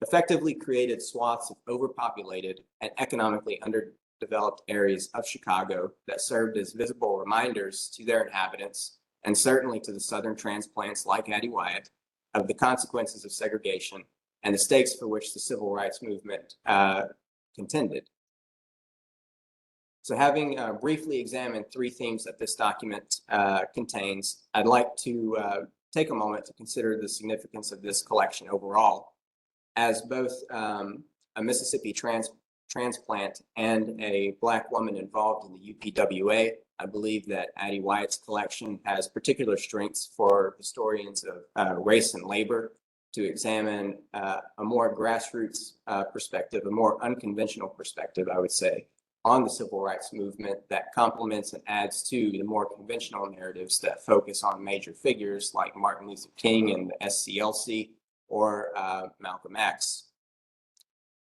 effectively created swaths of overpopulated and economically underdeveloped areas of Chicago that served as visible reminders to their inhabitants, and certainly to the Southern transplants like Addie Wyat, of the consequences of segregation and the stakes for which the civil rights movement contended. So having briefly examined three themes that this document contains, I'd like to take a moment to consider the significance of this collection overall. As both a Mississippi transplant and a Black woman involved in the UPWA, I believe that Addie Wyat's collection has particular strengths for historians of race and labor to examine a more grassroots perspective, a more unconventional perspective, I would say, on the civil rights movement that complements and adds to the more conventional narratives that focus on major figures like Martin Luther King and the SCLC or Malcolm X.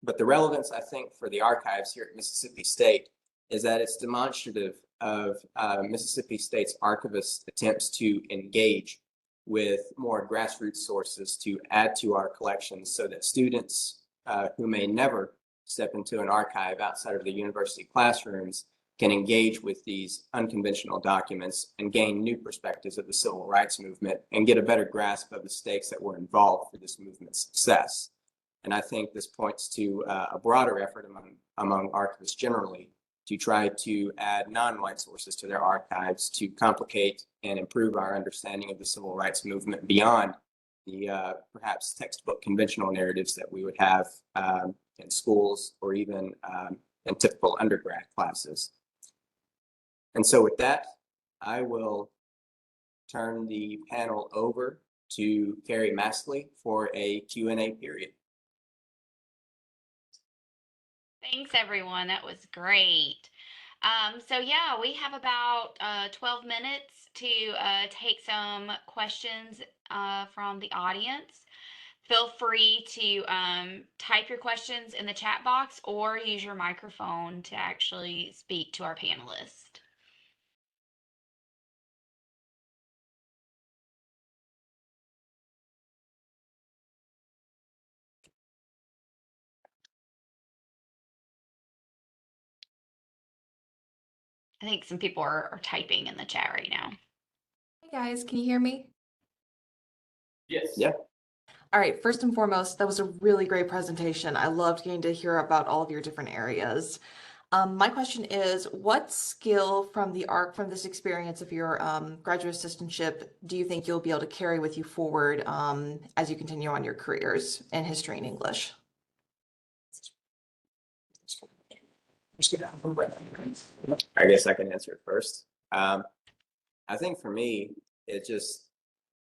But the relevance, I think, for the archives here at Mississippi State is that it's demonstrative of Mississippi State's archivists' attempts to engage with more grassroots sources to add to our collections so that students who may never step into an archive outside of the university classrooms can engage with these unconventional documents and gain new perspectives of the civil rights movement and get a better grasp of the stakes that were involved for this movement's success. And I think this points to a broader effort among archivists generally to try to add non-white sources to their archives to complicate and improve our understanding of the civil rights movement beyond the perhaps textbook conventional narratives that we would have in schools or even in typical undergrad classes. And so with that, I will turn the panel over to Carrie Mastley for a Q&A period. Thanks, everyone. That was great. So yeah, we have about 12 minutes to take some questions from the audience. Feel free to type your questions in the chat box or use your microphone to actually speak to our panelists. I think some people are typing in the chat right now. Hey guys, can you hear me? Yes. Yeah. All right, first and foremost, that was a really great presentation. I loved getting to hear about all of your different areas. My question is, what skill from this experience of your graduate assistantship do you think you'll be able to carry with you forward as you continue on your careers in history and English? I guess I can answer it first. I think for me,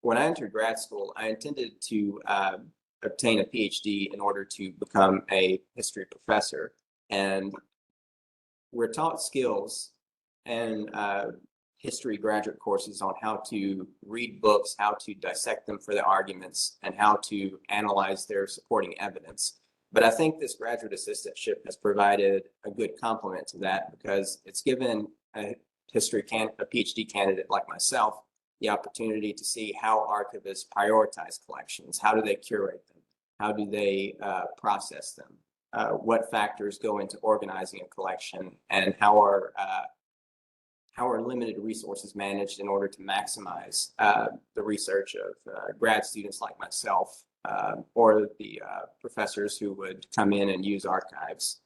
when I entered grad school, I intended to obtain a PhD in order to become a history professor. And we're taught skills and history graduate courses on how to read books, how to dissect them for the arguments, and how to analyze their supporting evidence. But I think this graduate assistantship has provided a good complement to that because it's given a PhD candidate like myself the opportunity to see how archivists prioritize collections. How do they curate them? How do they process them? What factors go into organizing a collection, and how are limited resources managed in order to maximize the research of grad students like myself, or the professors who would come in and use archives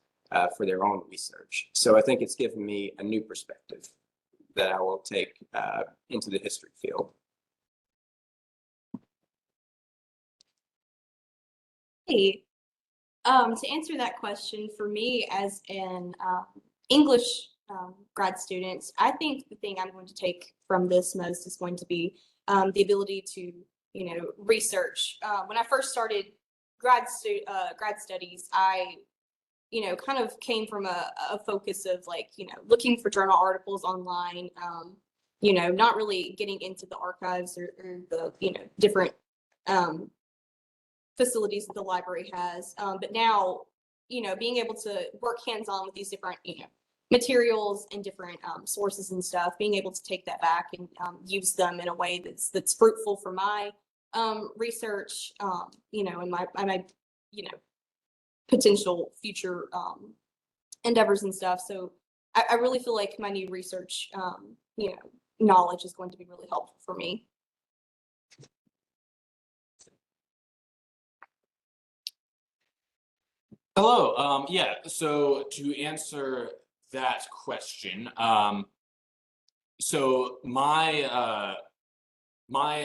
for their own research. So I think it's given me a new perspective that I will take into the history field. Hey, to answer that question, for me as an English grad student, I think the thing I'm going to take from this most is going to be the ability to, research. When I first started grad studies, I, kind of came from a focus of looking for journal articles online, not really getting into the archives or the, different facilities that the library has. But now, being able to work hands-on with these different, materials and different sources and stuff, being able to take that back and use them in a way that's fruitful for my research, and my potential future endeavors and stuff. So I really feel like my new research, knowledge is going to be really helpful for me. Hello. Yeah. So to answer that question, so my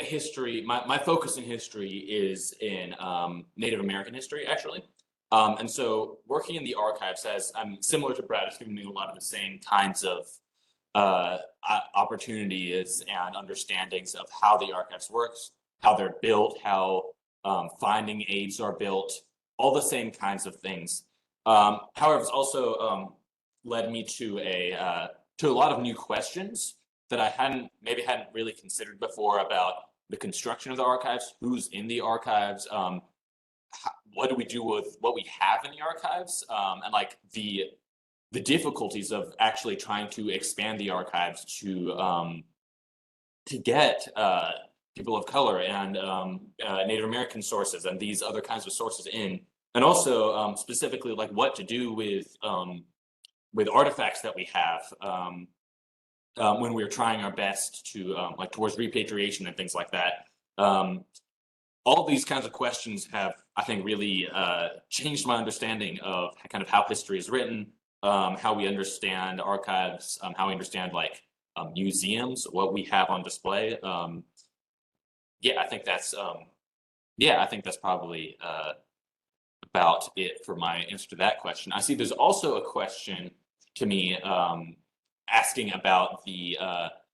history, my focus in history is in Native American history, actually. And so working in the archives has, I'm similar to Brad, it's given me a lot of the same kinds of opportunities and understandings of how the archives works, how they're built, how finding aids are built, all the same kinds of things. However, it's also led me to a lot of new questions that I hadn't really considered before about the construction of the archives, who's in the archives, what do we do with what we have in the archives, and like the difficulties of actually trying to expand the archives to get people of color and Native American sources and these other kinds of sources in, and also specifically like what to do with artifacts that we have when we're trying our best to like towards repatriation and things like that. All of these kinds of questions have, I think, really changed my understanding of kind of how history is written, how we understand archives, how we understand like museums, what we have on display. Yeah, I think that's probably about it for my answer to that question. I see there's also a question to me asking about the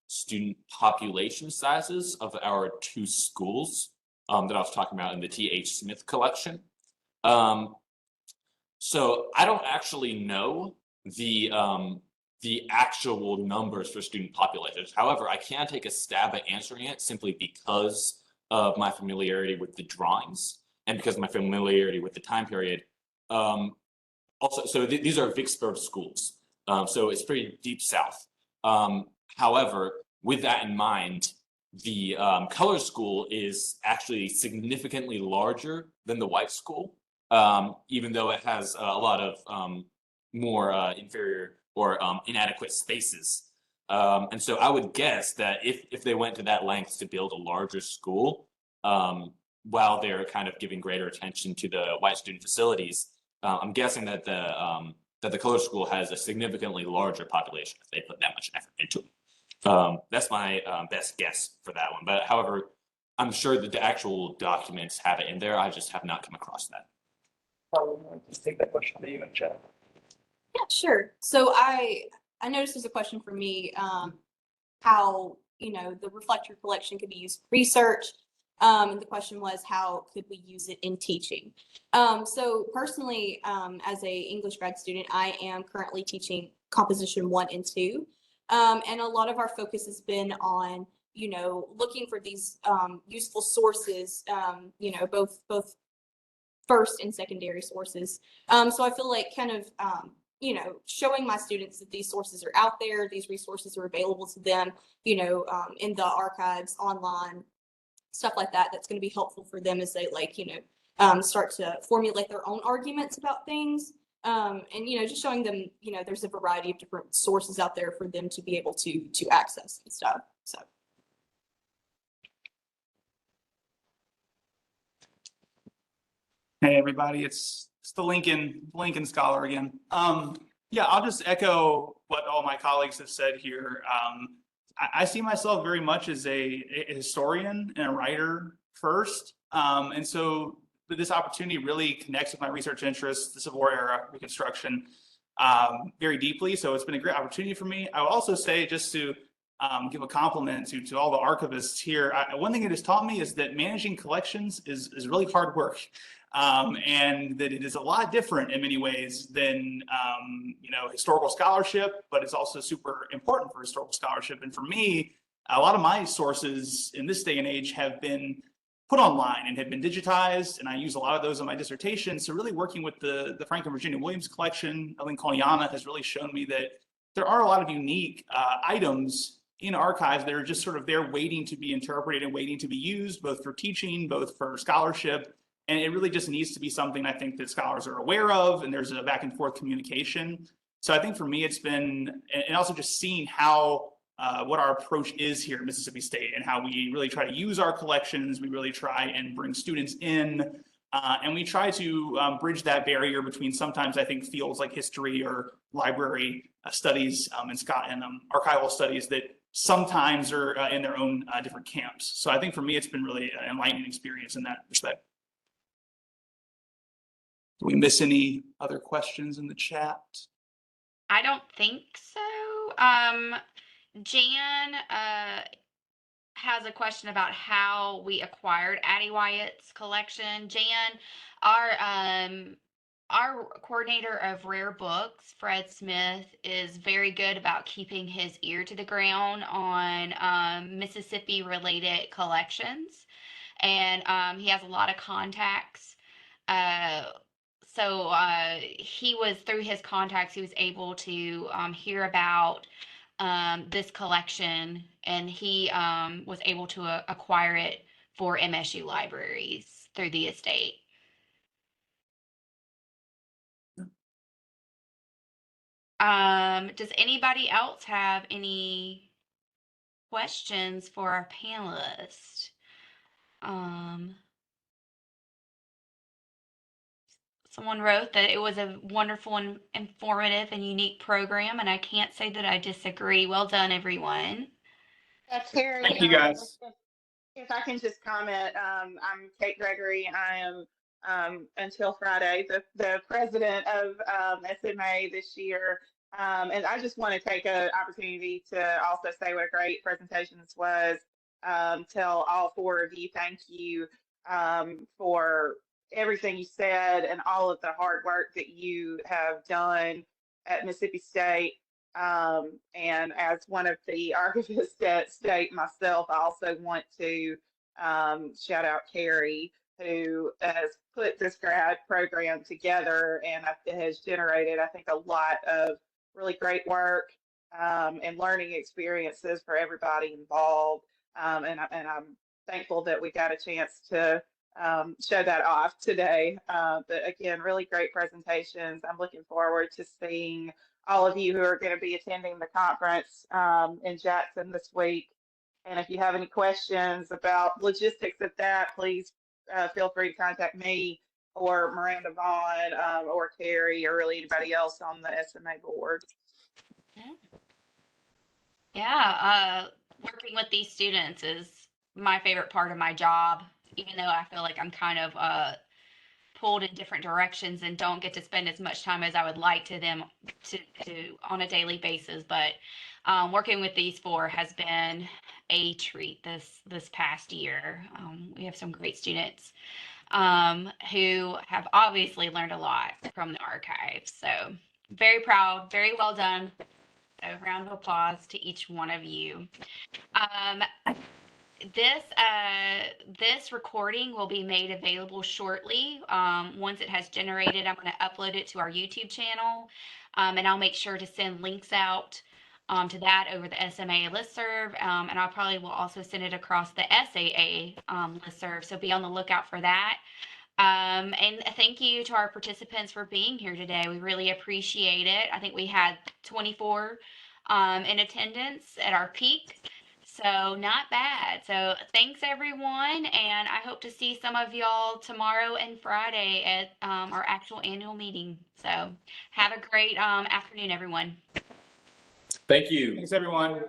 student population sizes of our two schools that I was talking about in the T.H. Smith collection. So I don't actually know the actual numbers for student populations. However, I can take a stab at answering it simply because of my familiarity with the drawings and because of my familiarity with the time period. Also, so these are Vicksburg schools. So it's pretty deep south. However, with that in mind, the color school is actually significantly larger than the white school, even though it has a lot of more inferior or inadequate spaces. And so I would guess that if they went to that length to build a larger school, while they're kind of giving greater attention to the white student facilities, I'm guessing that the color school has a significantly larger population if they put that much effort into it. That's my best guess for that one. But however, I'm sure that the actual documents have it in there. I just have not come across that. Just take that question to you in chat. Yeah, sure. So I noticed there's a question for me, how, the Reflector collection could be used for research. And the question was, how could we use it in teaching? So personally, as a English grad student, I am currently teaching composition 1 and 2. And a lot of our focus has been on, looking for these useful sources, both first and secondary sources. So I feel like kind of, showing my students that these sources are out there, these resources are available to them, in the archives, online, stuff like that. That's going to be helpful for them as they start to formulate their own arguments about things. And just showing them, there's a variety of different sources out there for them to be able to access and stuff. So. Hey, everybody, it's the Lincoln Scholar again. Yeah, I'll just echo what all my colleagues have said here. I see myself very much as a historian and a writer first. And so this opportunity really connects with my research interests, the Civil War era, Reconstruction, very deeply. So it's been a great opportunity for me. I will also say, just to give a compliment to all the archivists here, one thing it has taught me is that managing collections is really hard work. And that it is a lot different in many ways than historical scholarship, but it's also super important for historical scholarship. And for me, a lot of my sources in this day and age have been put online and have been digitized, and I use a lot of those in my dissertation. So really working with the Frank and Virginia Williams collection of Lincolniana has really shown me that there are a lot of unique items in archives that are just sort of there waiting to be interpreted and waiting to be used, both for teaching, both for scholarship. And it really just needs to be something I think that scholars are aware of, and there's a back and forth communication. So I think for me, it's been, and also just seeing how, what our approach is here at Mississippi State and how we really try to use our collections. We really try and bring students in, and we try to bridge that barrier between sometimes I think fields like history or library studies and archival studies that sometimes are in their own different camps. So I think for me, it's been really an enlightening experience in that respect. Do we miss any other questions in the chat? I don't think so. Jan has a question about how we acquired Addie Wyat's collection. Jan, our coordinator of rare books, Fred Smith, is very good about keeping his ear to the ground on Mississippi related collections. And he has a lot of contacts. So he was, through his contacts, he was able to hear about this collection, and he was able to acquire it for MSU libraries through the estate. Does anybody else have any questions for our panelists? Someone wrote that it was a wonderful and informative and unique program, and I can't say that I disagree. Well done, everyone. Terry, Thank you, guys. if I can just comment, I'm Kate Gregory. I am, until Friday, the president of SMA this year. And I just want to take an opportunity to also say what a great presentation this was. Tell all four of you thank you for everything you said and all of the hard work that you have done at Mississippi State. And as one of the archivists at State myself, I also want to shout out Carrie, who has put this grad program together and has generated, I think, a lot of really great work and learning experiences for everybody involved. And I'm thankful that we got a chance to show that off today. But again, really great presentations. I'm looking forward to seeing all of you who are going to be attending the conference in Jackson this week. And if you have any questions about logistics of that, please feel free to contact me or Miranda Vaughn or Carrie or really anybody else on the SMA board. Yeah, working with these students is my favorite part of my job, even though I feel like I'm kind of pulled in different directions and don't get to spend as much time as I would like to them to on a daily basis. But working with these four has been a treat this past year. We have some great students who have obviously learned a lot from the archives. So very proud, very well done. So round of applause to each one of you. this recording will be made available shortly. Once it has generated, I'm going to upload it to our YouTube channel, and I'll make sure to send links out to that over the SMA listserv, and I probably will also send it across the SAA listserv. So be on the lookout for that. And thank you to our participants for being here today. We really appreciate it. I think we had 24 in attendance at our peak. So not bad. So thanks everyone. And I hope to see some of y'all tomorrow and Friday at our actual annual meeting. So have a great afternoon, everyone. Thank you. Thanks, everyone.